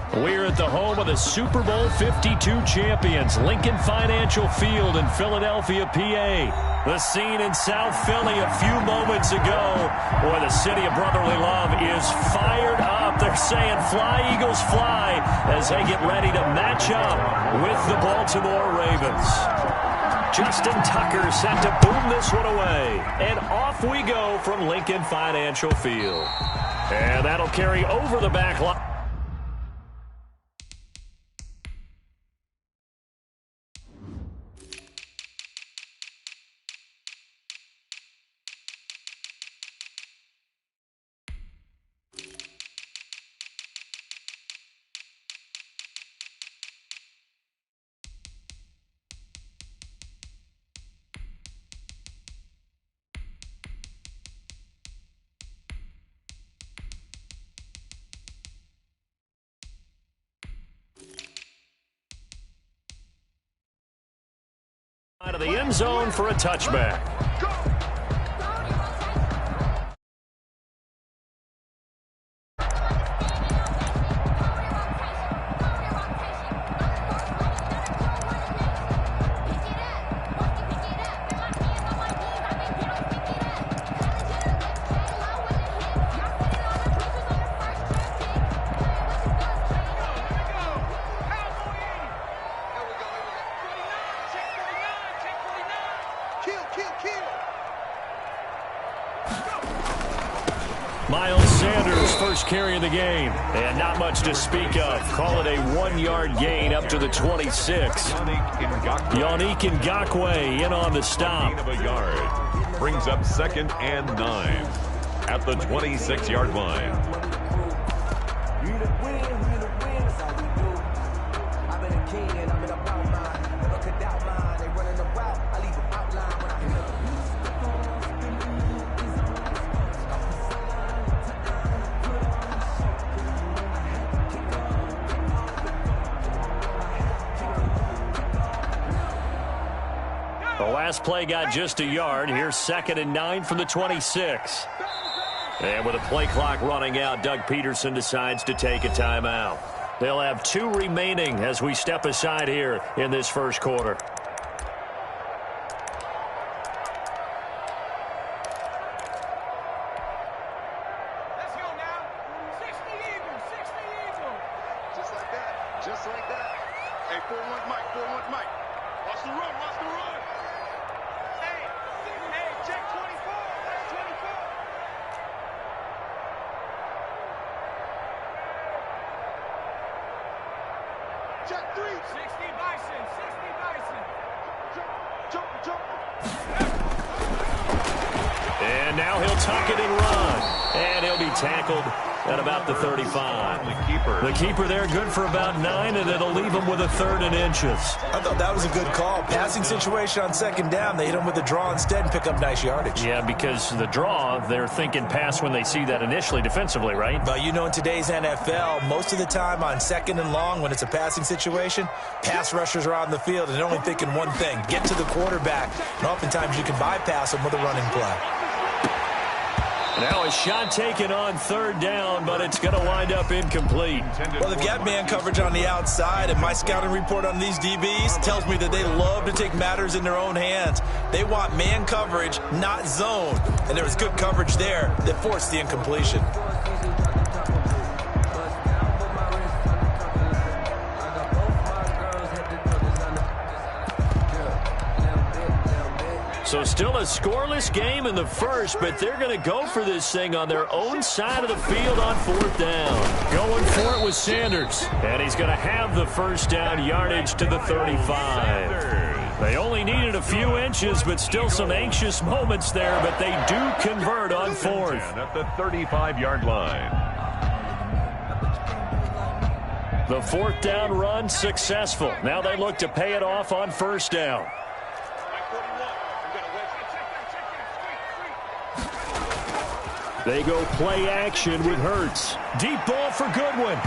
We're at the home of the Super Bowl 52 champions, Lincoln Financial Field in Philadelphia, PA. The scene in South Philly a few moments ago. Boy, the city of brotherly love is fired up. They're saying fly, Eagles, fly, as they get ready to match up with the Baltimore Ravens. Justin Tucker set to boom this one away. And off we go from Lincoln Financial Field. And that'll carry over the back line. Out of the end zone for a touchback. Carry of the game, and not much to speak of. Call it a 1-yard gain up to the 26. Yannick Ngakoue in on the stop. Of a yard. Brings up 2nd and 9 at the 26-yard line. Last play got just a yard. Here's 2nd and 9 from the 26. And with a play clock running out, Doug Peterson decides to take a timeout. They'll have 2 remaining as we step aside here in this first quarter. Let's go now. 60 Eagles, 60 Eagles. Just like that, just like that. Hey, 4-1 Mike, 4-1 Mike. Watch the run, watch the run. Check 24. That's 24. Check 3. 60 Bison. 60 Bison. Jump. And now he'll tuck it and run. And he'll be tackled at about the 35. The keeper there good for about 9, and it'll leave him with a 3rd and inches. I thought that was a good call. Passing situation on 2nd down. They hit him with a draw instead and pick up nice yardage. Yeah, because the draw, they're thinking pass when they see that initially defensively, right? But you know, in today's NFL, most of the time on 2nd and long, when it's a passing situation, pass rushers are on the field and they're only thinking one thing, get to the quarterback. And oftentimes you can bypass them with a running play. Now a shot taken on 3rd down, but it's going to wind up incomplete. Well, they've got man coverage on the outside, and my scouting report on these DBs tells me that they love to take matters in their own hands. They want man coverage, not zone. And there was good coverage there that forced the incompletion. So still a scoreless game in the first, but they're going to go for this thing on their own side of the field on 4th down. Going for it with Sanders, and he's going to have the first down yardage to the 35. They only needed a few inches, but still some anxious moments there, but they do convert on 4th. At the 35-yard line. The 4th down run successful. Now they look to pay it off on 1st down. They go play action with Hurts. Deep ball for Goodwin.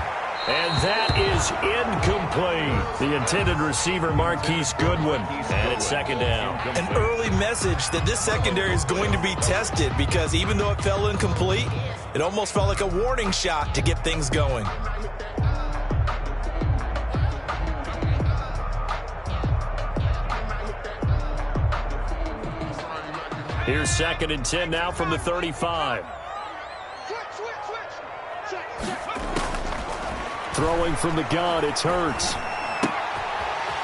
And that is incomplete. The intended receiver, Marquise Goodwin. And it's 2nd down. An early message that this secondary is going to be tested because even though it fell incomplete, it almost felt like a warning shot to get things going. Here's 2nd and 10 now from the 35. Throwing from the gun, it's Hurts.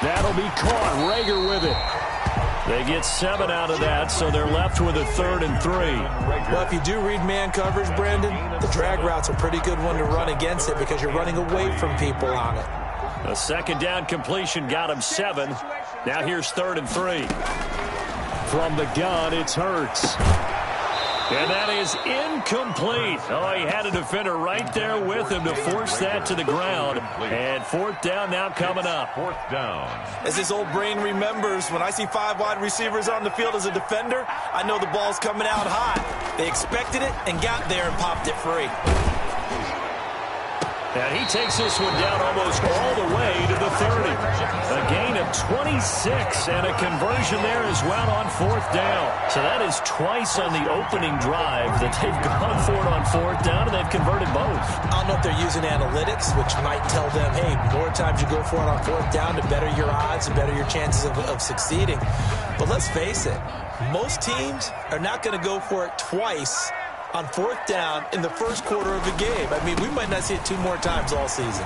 That'll be caught. Rager with it. They get 7 out of that, so they're left with a 3rd and 3. Well, if you do read man coverage, Brandon, the drag route's a pretty good one to run against it because you're running away from people on it. A 2nd down completion got him 7. Now here's 3rd and 3. From the gun, it's Hurts. And that is incomplete. Oh, he had a defender right there with him to force that to the ground. And 4th down now coming up. 4th down. As this old brain remembers, when I see 5 wide receivers on the field as a defender, I know the ball's coming out hot. They expected it and got there and popped it free. And he takes this one down almost all the way to the 30. A gain of 26 and a conversion there as well on 4th down. So that is twice on the opening drive that they've gone for it on 4th down, and they've converted both. I don't know if they're using analytics, which might tell them, hey, more times you go for it on 4th down, the better your odds, the better your chances of succeeding. But let's face it, most teams are not going to go for it twice on 4th down in the first quarter of the game. I mean, we might not see it 2 more times all season.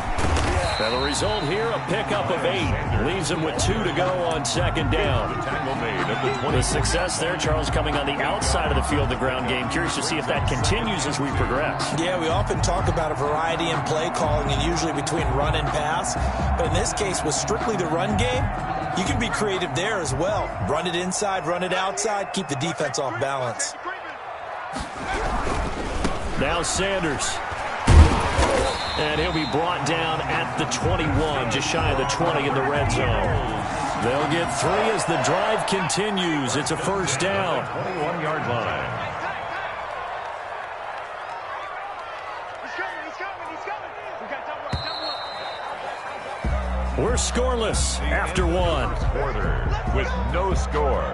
And the result here, a pickup of 8. Leaves them with 2 to go on 2nd down. The success there, Charles, coming on the outside of the field, the ground game. Curious to see if that continues as we progress. Yeah, we often talk about a variety in play calling and usually between run and pass. But in this case, with strictly the run game, you can be creative there as well. Run it inside, run it outside, keep the defense off balance. Now Sanders. And he'll be brought down at the 21, just shy of the 20 in the red zone. They'll get 3 as the drive continues. It's a 1st down. 21-yard line. We're scoreless after 1. Quarter with no score.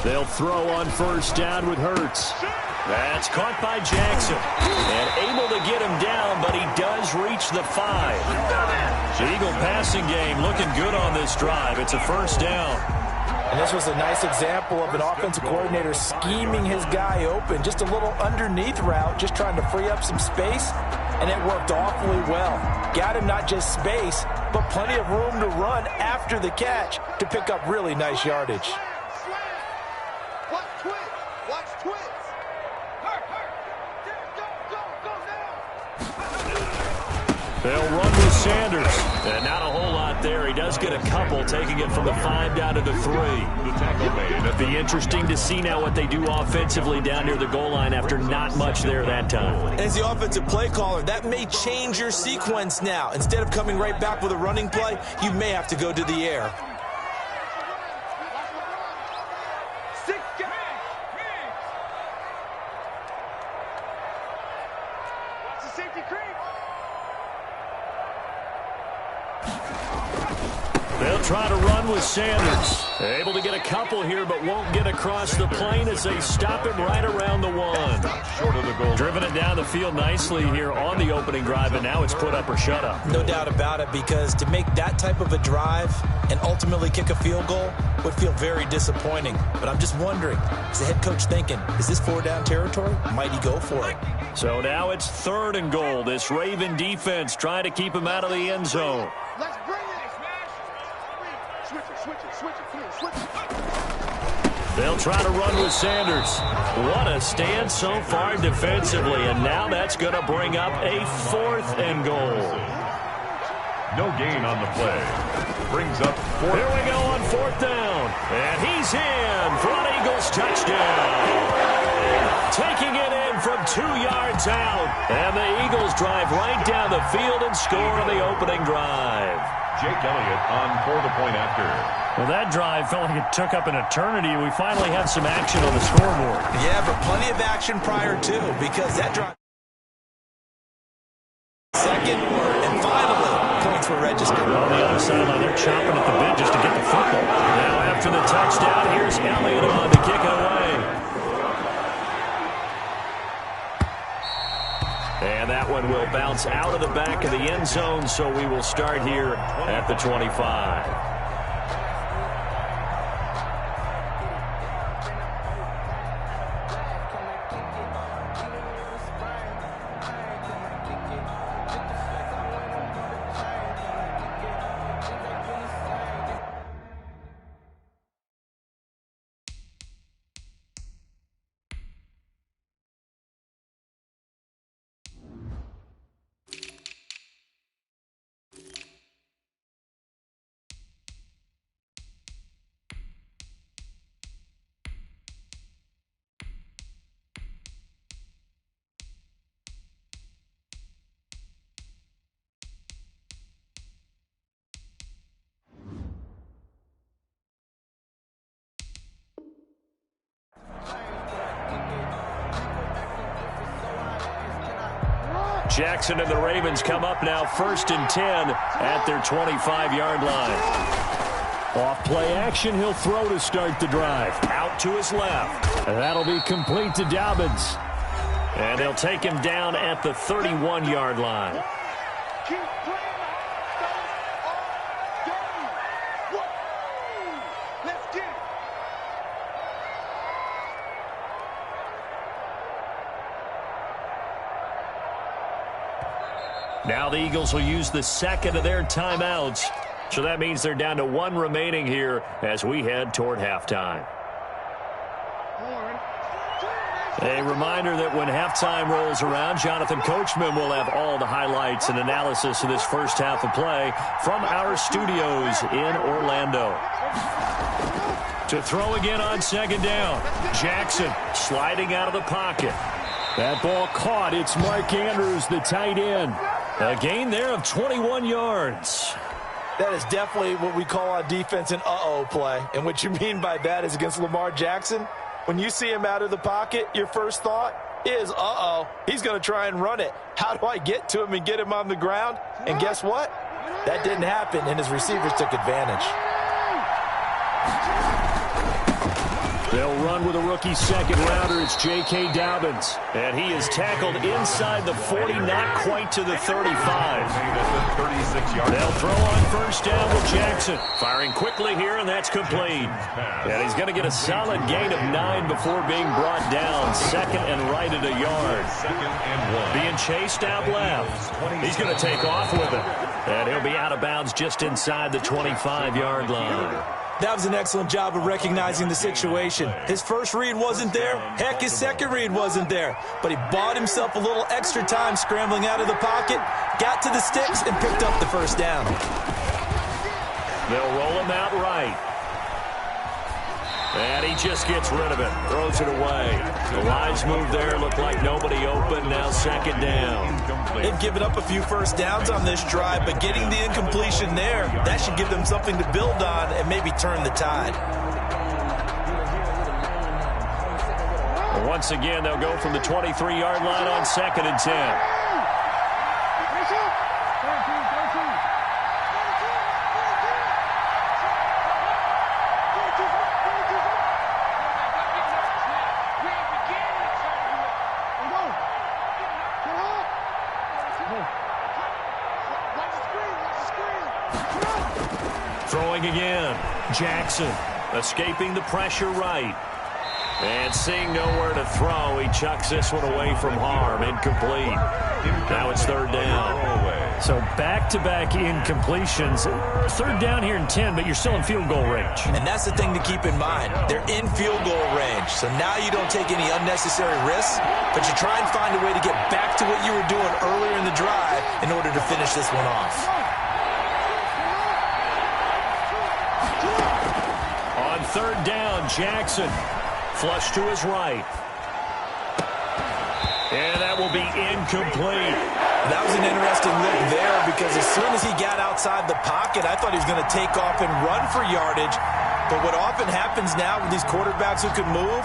They'll throw on 1st down with Hurts. That's caught by Jackson. And able to get him down, but he does reach the 5. The Eagle passing game looking good on this drive. It's a 1st down. And this was a nice example of an offensive coordinator scheming his guy open. Just a little underneath route, just trying to free up some space. And it worked awfully well. Got him not just space, but plenty of room to run after the catch to pick up really nice yardage. They'll run with Sanders. And not a whole lot there. He does get a couple, taking it from the 5 down to the 3. It'll be interesting to see now what they do offensively down near the goal line after not much there that time. As the offensive play caller, that may change your sequence now. Instead of coming right back with a running play, you may have to go to the air. They'll try to run with Sanders. Able to get a couple here, but won't get across the plane as they stop him right around the 1. Short of the goal. Driven it down the field nicely here on the opening drive, and now it's put up or shut up. No doubt about it, because to make that type of a drive and ultimately kick a field goal would feel very disappointing. But I'm just wondering, is the head coach thinking, is this 4-down territory? Might he go for it? So now it's 3rd and goal. This Raven defense trying to keep him out of the end zone. Let's bring it. Switch it. They'll try to run with Sanders. What a stand so far defensively, and now that's going to bring up a 4th and goal. No gain on the play. Brings up 4th. Here we go on 4th down. And he's in for an Eagles touchdown. Taking it in from 2 yards out. And the Eagles drive right down the field and score on the opening drive. Jake Elliott on for the point after. Well, that drive felt like it took up an eternity. We finally had some action on the scoreboard. Yeah, but plenty of action prior to, because that drive... Second, and finally, points were registered. On the other sideline, they're chomping at the bit just to get the football. Now after the touchdown, here's Elliott on to kick it away. And and will bounce out of the back of the end zone, so we will start here at the 25. Jackson and the Ravens come up now 1st and 10 at their 25-yard line. Off play action, he'll throw to start the drive. Out to his left. And that'll be complete to Dobbins. And they'll take him down at the 31-yard line. Now the Eagles will use the second of their timeouts. So that means they're down to 1 remaining here as we head toward halftime. A reminder that when halftime rolls around, Jonathan Coachman will have all the highlights and analysis of this first half of play from our studios in Orlando. To throw again on 2nd down. Jackson sliding out of the pocket. That ball caught. It's Mark Andrews, the tight end. A gain there of 21 yards. That is definitely what we call on defense an uh-oh play. And what you mean by that is against Lamar Jackson, when you see him out of the pocket, your first thought is, uh-oh, he's going to try and run it. How do I get to him and get him on the ground? And guess what? That didn't happen, and his receivers took advantage. They'll run with a rookie second-rounder. It's J.K. Dobbins. And he is tackled inside the 40, not quite to the 35. They'll throw on 1st down with Jackson. Firing quickly here, and that's complete. And he's going to get a solid gain of 9 before being brought down. 2nd and right at a yard. Being chased out left. He's going to take off with it. And he'll be out of bounds just inside the 25-yard line. That was an excellent job of recognizing the situation. His first read wasn't there. Heck, his second read wasn't there. But he bought himself a little extra time scrambling out of the pocket, got to the sticks, and picked up the 1st down. They'll roll him out right. And he just gets rid of it. Throws it away. The lines move there. Look like nobody open. Now 2nd down. They've given up a few 1st downs on this drive, but getting the incompletion there, that should give them something to build on and maybe turn the tide. Once again, they'll go from the 23-yard line on 2nd and 10. Throwing again. Jackson escaping the pressure right. And seeing nowhere to throw, he chucks this one away from harm. Incomplete. Now it's 3rd down. So back-to-back incompletions. 3rd down here in 10, but you're still in field goal range. And that's the thing to keep in mind. They're in field goal range. So now you don't take any unnecessary risks, but you try and find a way to get back to what you were doing earlier in the drive in order to finish this one off. On 3rd down, Jackson. Flush to his right. And that will be incomplete. That was an interesting look there because as soon as he got outside the pocket, I thought he was going to take off and run for yardage. But what often happens now with these quarterbacks who can move,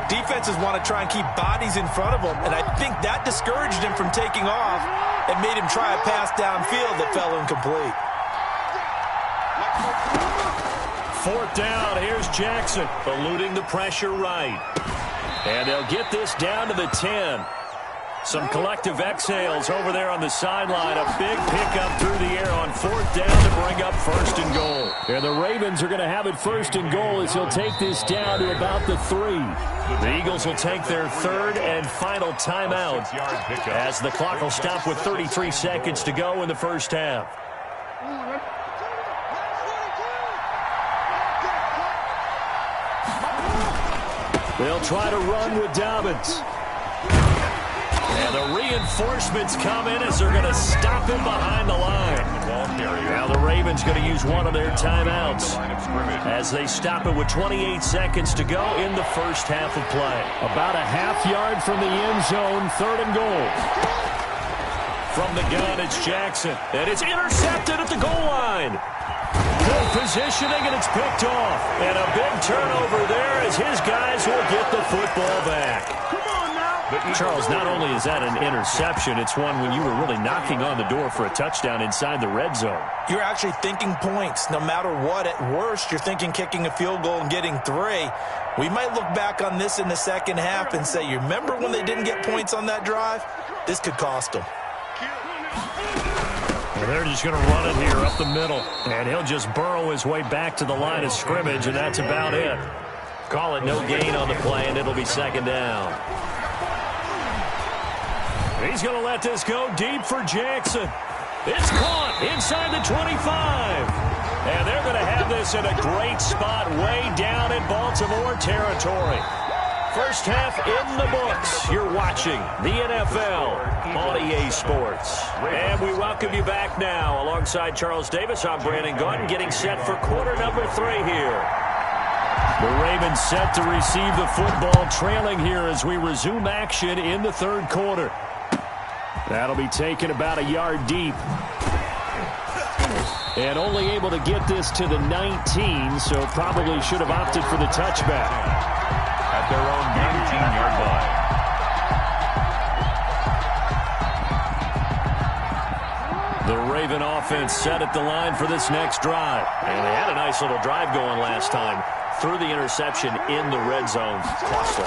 defenses want to try and keep bodies in front of them. And I think that discouraged him from taking off and made him try a pass downfield that fell incomplete. 4th down, here's Jackson, eluding the pressure right. And they'll get this down to the 10. Some collective exhales over there on the sideline. A big pickup through the air on 4th down to bring up 1st and goal. And the Ravens are going to have it 1st and goal as he'll take this down to about the 3. The Eagles will take their 3rd and final timeout as the clock will stop with 33 seconds to go in the first half. They'll try to run with Dobbins. And the reinforcements come in as they're going to stop him behind the line. Now the Ravens going to use one of their timeouts as they stop it with 28 seconds to go in the first half of play. About a half yard from the end zone, 3rd and goal. From the gun, it's Jackson. And it's intercepted at the goal line. Good positioning, and it's picked off. And a big turnover there as his guys will get the football back. Charles, not only is that an interception, it's one when you were really knocking on the door for a touchdown inside the red zone. You're actually thinking points. No matter what, at worst, you're thinking kicking a field goal and getting 3. We might look back on this in the second half and say, you remember when they didn't get points on that drive? This could cost them. Well, they're just going to run it here up the middle. And he'll just burrow his way back to the line of scrimmage, and that's about it. Call it no gain on the play, and it'll be 2nd down. He's going to let this go deep for Jackson. It's caught inside the 25. And they're going to have this in a great spot way down in Baltimore territory. First half in the books. You're watching the NFL on EA Sports. And we welcome you back now. Alongside Charles Davis, I'm Brandon Gaunt, getting set for quarter number 3 here. The Ravens set to receive the football, trailing here as we resume action in the 3rd quarter. That'll be taken about a yard deep. And only able to get this to the 19, so probably should have opted for the touchback. At their own 19-yard line. The Raven offense set at the line for this next drive. And they had a nice little drive going last time. Threw the interception in the red zone. Costly.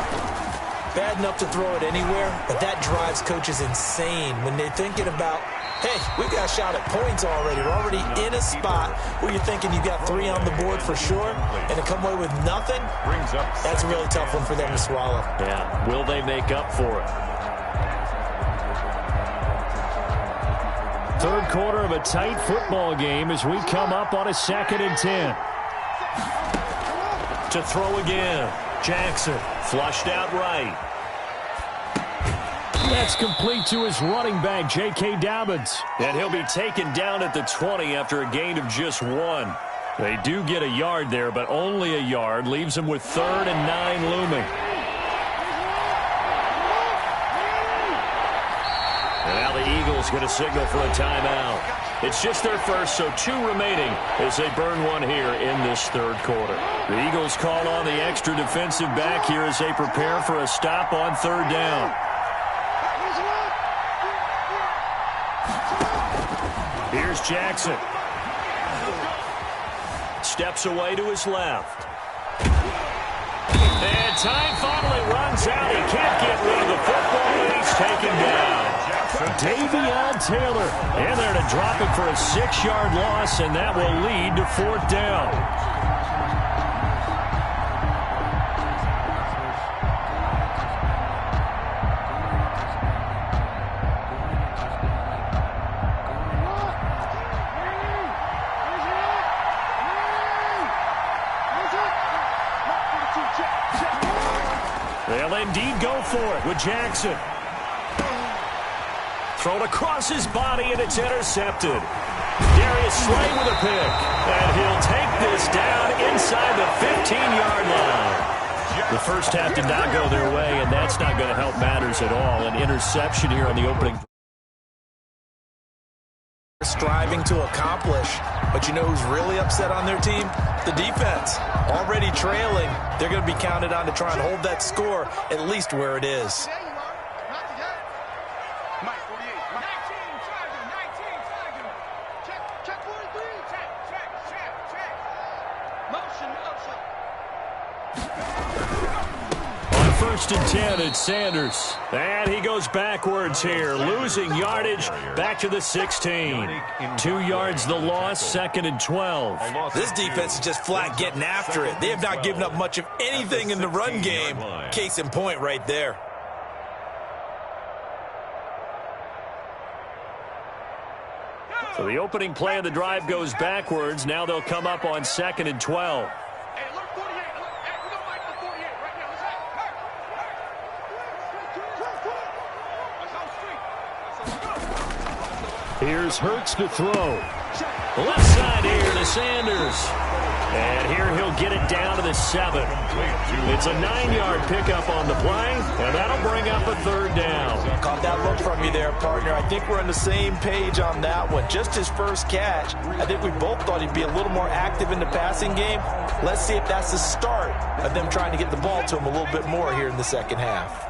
Bad enough to throw it anywhere, but that drives coaches insane when they're thinking about, hey, we've got a shot at points already. We're already in a spot where you're thinking you got 3 on the board for sure, and to come away with nothing, that's a really tough one for them to swallow. Yeah, will they make up for it? 3rd quarter of a tight football game as we come up on a 2nd and 10. To throw again. Jackson flushed out right. That's complete to his running back, J.K. Dobbins. And he'll be taken down at the 20 after a gain of just 1. They do get a yard there, but only a yard. Leaves them with 3rd and 9 looming. And now the Eagles get a signal for a timeout. It's just their first, so 2 remaining as they burn one here in this 3rd quarter. The Eagles call on the extra defensive back here as they prepare for a stop on 3rd down. Here's Jackson. Steps away to his left. And time finally runs out. He can't get rid of the football, and he's taken down. Davion Taylor in there to drop it for a 6-yard loss, and that will lead to 4th down. They'll indeed go for it with Jackson. Thrown across his body, and it's intercepted. Darius Slay with a pick. And he'll take this down inside the 15-yard line. The first half did not go their way, and that's not going to help matters at all. An interception here on the opening. Striving to accomplish. But you know who's really upset on their team? The defense. Already trailing. They're going to be counted on to try and hold that score at least where it is. first and 10 at Sanders. And he goes backwards here, losing yardage back to the 16. 2 yards the loss, second and 12. This defense is just flat getting after it. They have not given up much of anything in the run game. Case in point right there. So the opening play of the drive goes backwards. Now they'll come up on second and 12. Here's Hurts to throw. Left side here to Sanders. And here he'll get it down to the 7. It's a 9-yard pickup on the play, and that'll bring up a third down. Caught that look from you there, partner. I think we're on the same page on that one. Just his first catch. I think we both thought he'd be a little more active in the passing game. Let's see if that's the start of them trying to get the ball to him a little bit more here in the second half.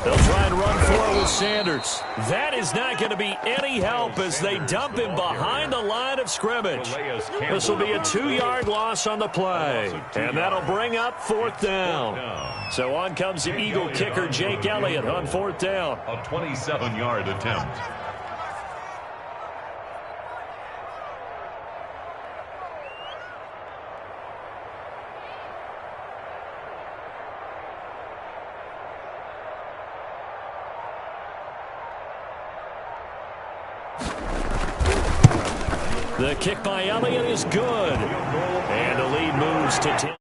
They'll try and run for it with Sanders. That is not going to be any help as they dump him behind the line of scrimmage. This will be a 2-yard loss on the play, and that'll bring up fourth down. So on comes the Eagle kicker, Jake Elliott, on fourth down. A 27-yard attempt. The kick by Elliott is good. And the lead moves to 10.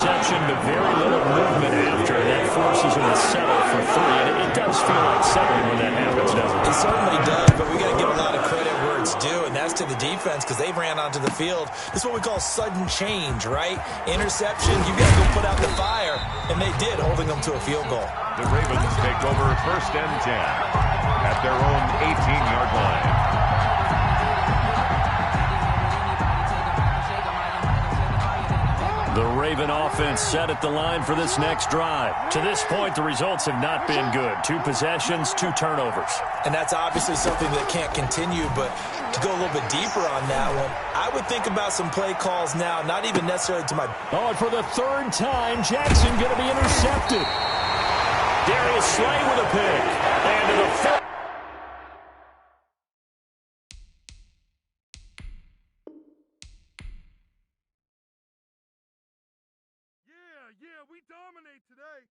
But very little movement after that forces him to settle for 3. And it does feel like settling when that happens, doesn't it? It certainly does, but we got to give a lot of credit where it's due, and that's to the defense because they ran onto the field. This is what we call sudden change, right? Interception, you got to go put out the fire, and they did, holding them to a field goal. The Ravens take over first and 10 at their own 18-yard line. The Raven offense set at the line for this next drive. To this point, the results have not been good. 2 possessions, 2 turnovers. And that's obviously something that can't continue, but to go a little bit deeper on that one, I would think about some play calls now, not even necessarily to my... Oh, and for the 3rd time, Jackson going to be intercepted. Darius Slay with a pick. And to the 4th. Yeah, we dominate today.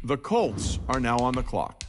The Colts are now on the clock.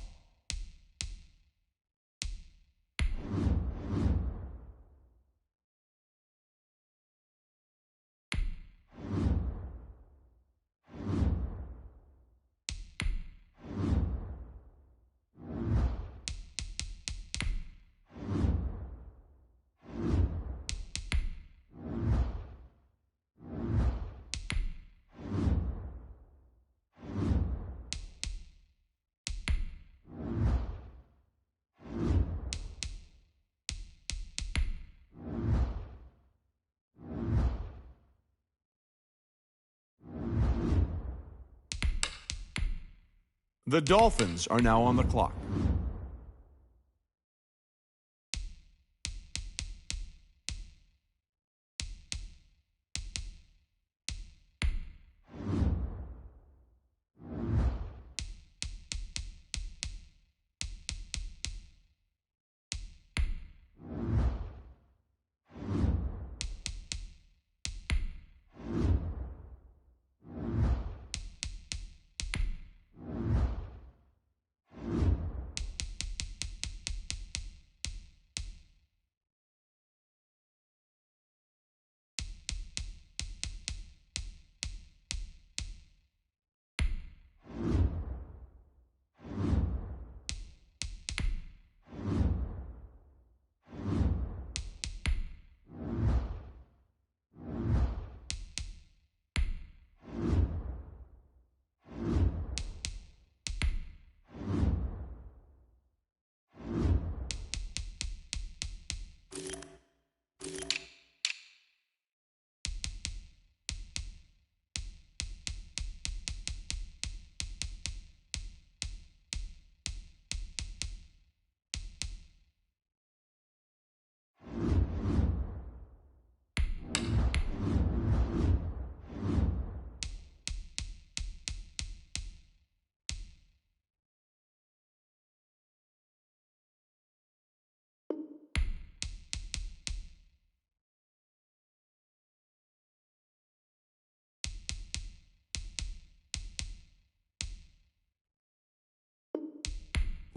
The Dolphins are now on the clock.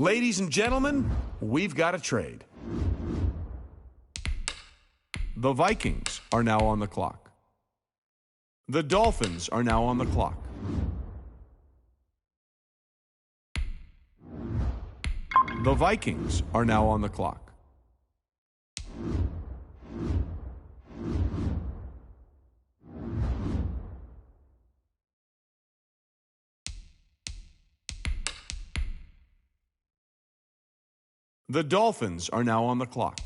Ladies and gentlemen, we've got a trade. The Vikings are now on the clock. The Dolphins are now on the clock. The Vikings are now on the clock. The Dolphins are now on the clock.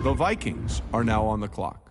The Vikings are now on the clock.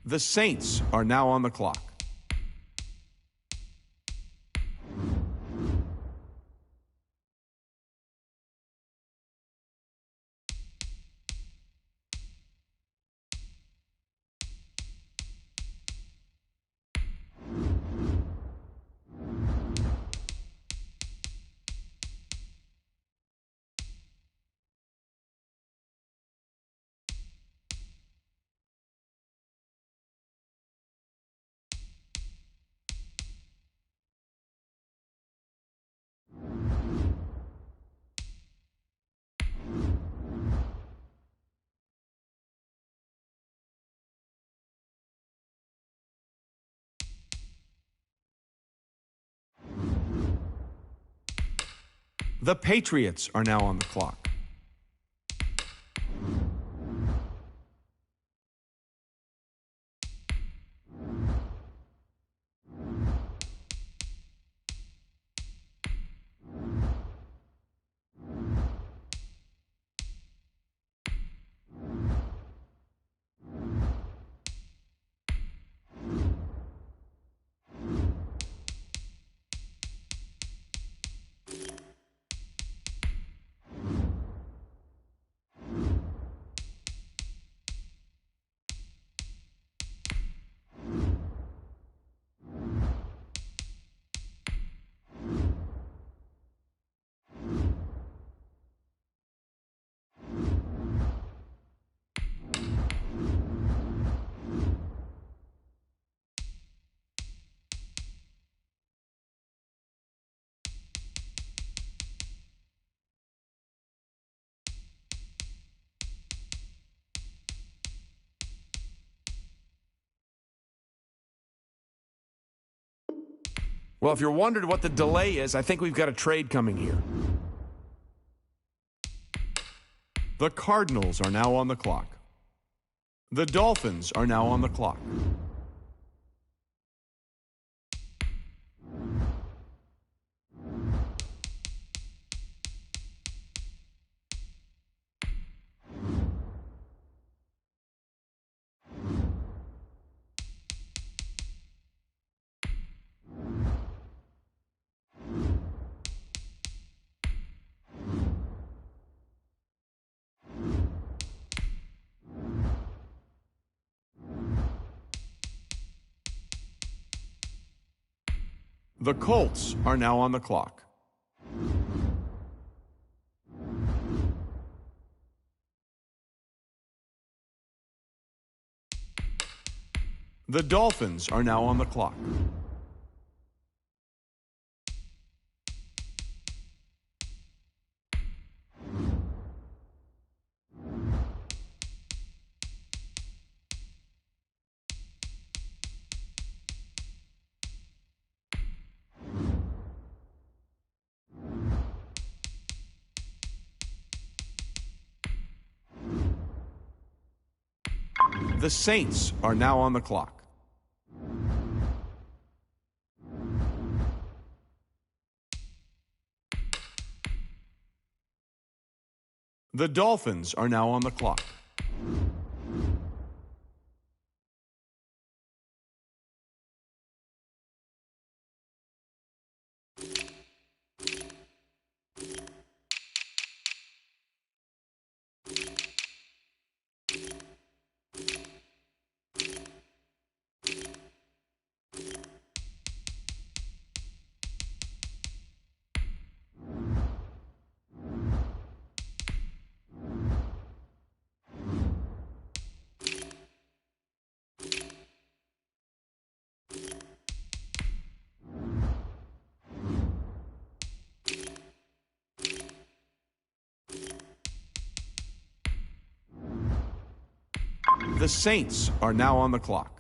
The Saints are now on the clock. The Patriots are now on the clock. Well, if you're wondering what the delay is, I think we've got a trade coming here. The Cardinals are now on the clock. The Dolphins are now on the clock. The Colts are now on the clock. The Dolphins are now on the clock. The Saints are now on the clock. The Dolphins are now on the clock. The Saints are now on the clock.